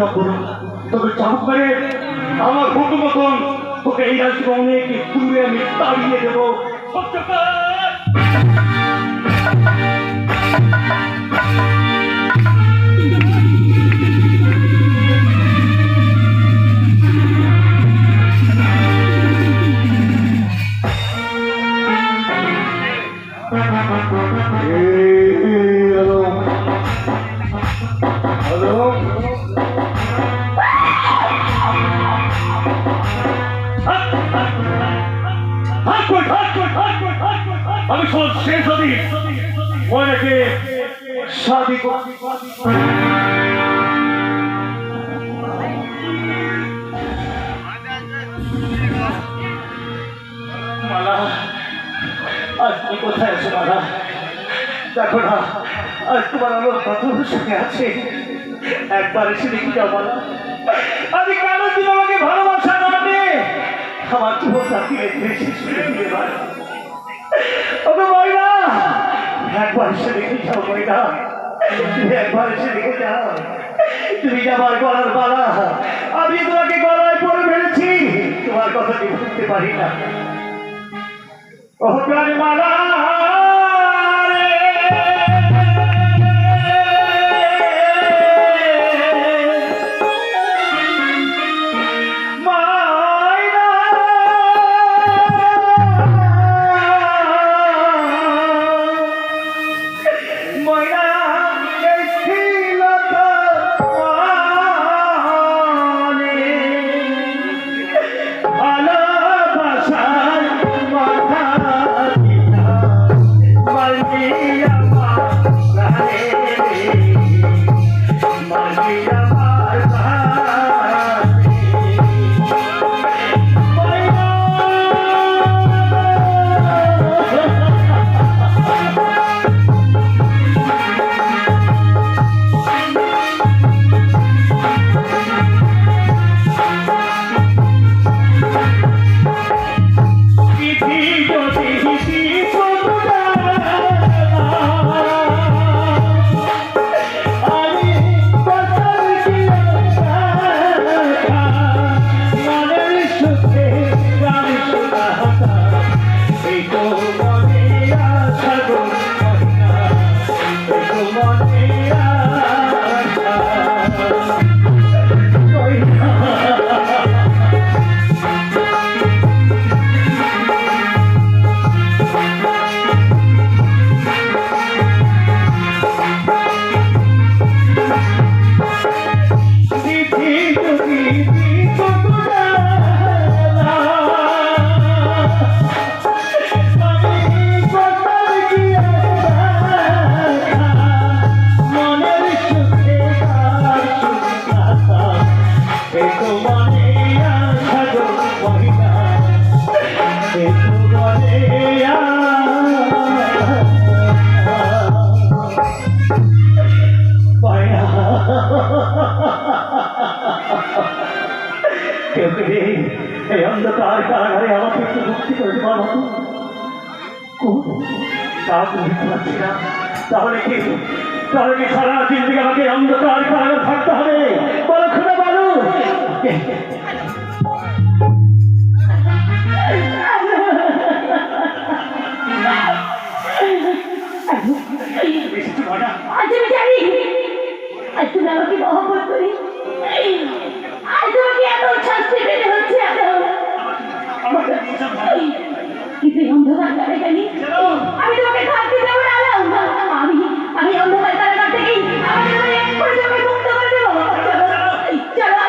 রাখবো না, তবে চাপ মেরে আমার হুকুম মতন তোকে এই রাজ্যে অনেক দূরে আমি তাড়িয়ে দেবো। আমি সব শেষ হবি মনেকে শাদি মালা, আজ তুমি কোথায় আছো মালা? দেখো না, আজ তোমার আমার পাথর সঙ্গে আছে, একবার এসে দেখি যাও মালা। আমি কেন তুমি আমাকে ভালোবাসা না দিয়ে আমার জীবন সাথী শেষ করে দিলে মালা? ময়না, একবার এসে দেখে যাও ময়না, তুমি একবার এসে দেখে যাও। তুমি আমার গলার বালা, আমি তোমাকে গলায় পরে ফেলেছি, তোমার কথা আমি বুঝতে পারি না। ও প্রাণ মালা এই অন্ধকার কারাগারে আমাকে একটু মুক্তি করে দেওয়ার মতো তা বুঝতে পারছি না। তাহলে কি সারা জিন্দিগি আমাকে অন্ধকার কারাগারে থাকতে হবে? বলো খুলে বলো। তুমি আমাকে মহব্বত করি, আজ তোমাকে এত শাস্তি পেতে হচ্ছে কিন্তু অন্ধকার কারাগারে আমি তোমাকে থাকতে দেবো না। আমি অন্ধকার কারাগার থেকেই তোমাকে মুক্ত করে দেবো। চলো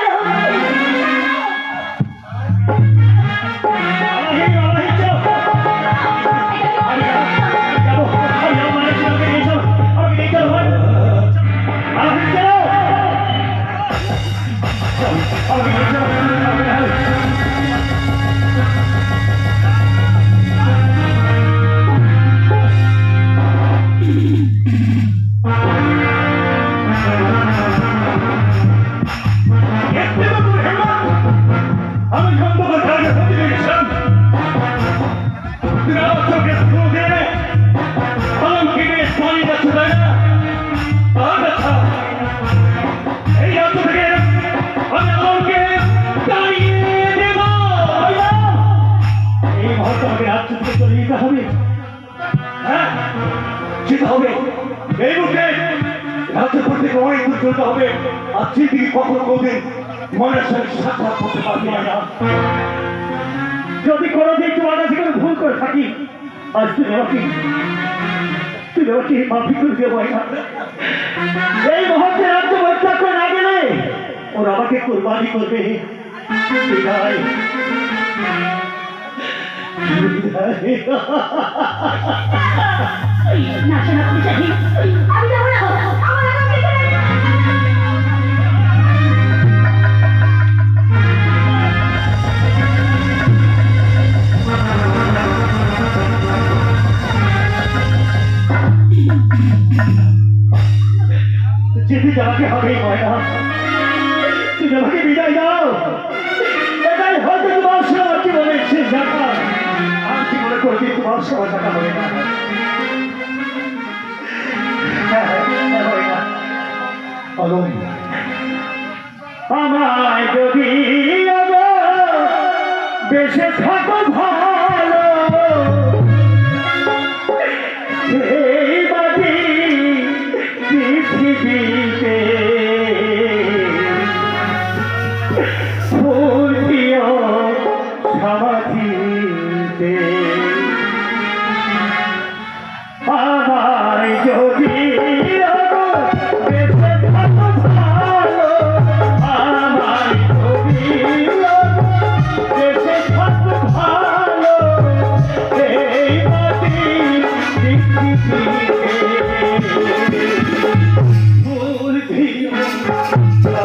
করতে হবে আর চিঠি কখনো কোনদিন মনের সঙ্গে সাক্ষাৎ করতে পারবি না। যদি কোনোদিন তোমার কাছে কোনো ভুল করে থাকি আজ তুমি আমাকে মাফি করে দেবো না। এই মুহূর্তে রাজ্য পরিত্যাগ করে না গেলে ওরা আমাকে কোরবানি করবে। বিদায়। না সেনাপতি সাহেব, আমি যাবো না। আমার আগামী যেতে যাওয়াকে হবে ময়না, তুমি আমাকে বিদায় দাও। এটাই হয়তো তোমার সবার জীবনের শেষ দেখা। আর জীবনে করবি তোমার সবার দেখা হবে না। আমায় যদি বেশে থাকো ভালো এই বাড়ি পৃথিবীতে ফুল দিও সমাধিতে। আমায় যদি বেঁচে থাকো ভালো, আমায় যদি বেঁচে থাকো ভালো এই মাটি পৃথিবীতে ফুল দিও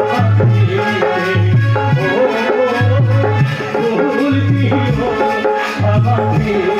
সমাধিতে। ফুল দিও সমাধিতে।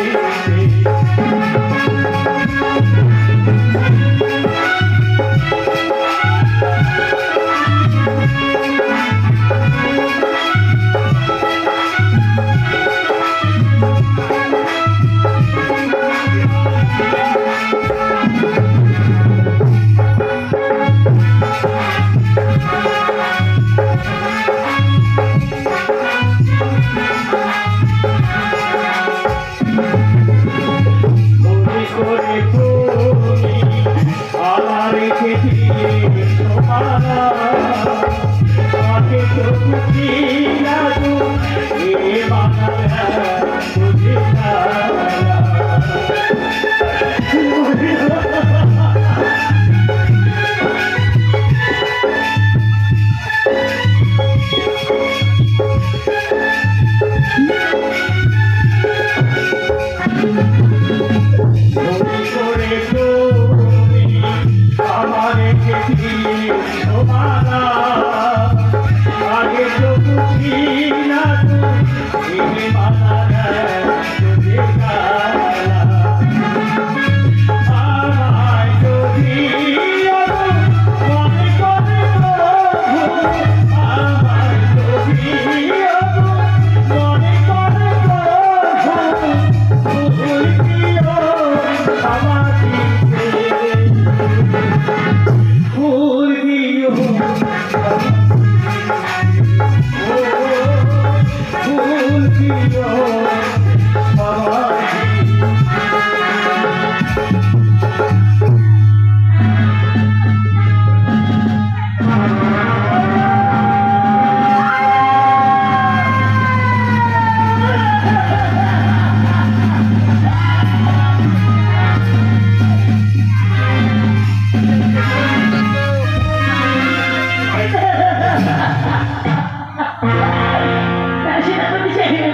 সেনাপতি সাহেব,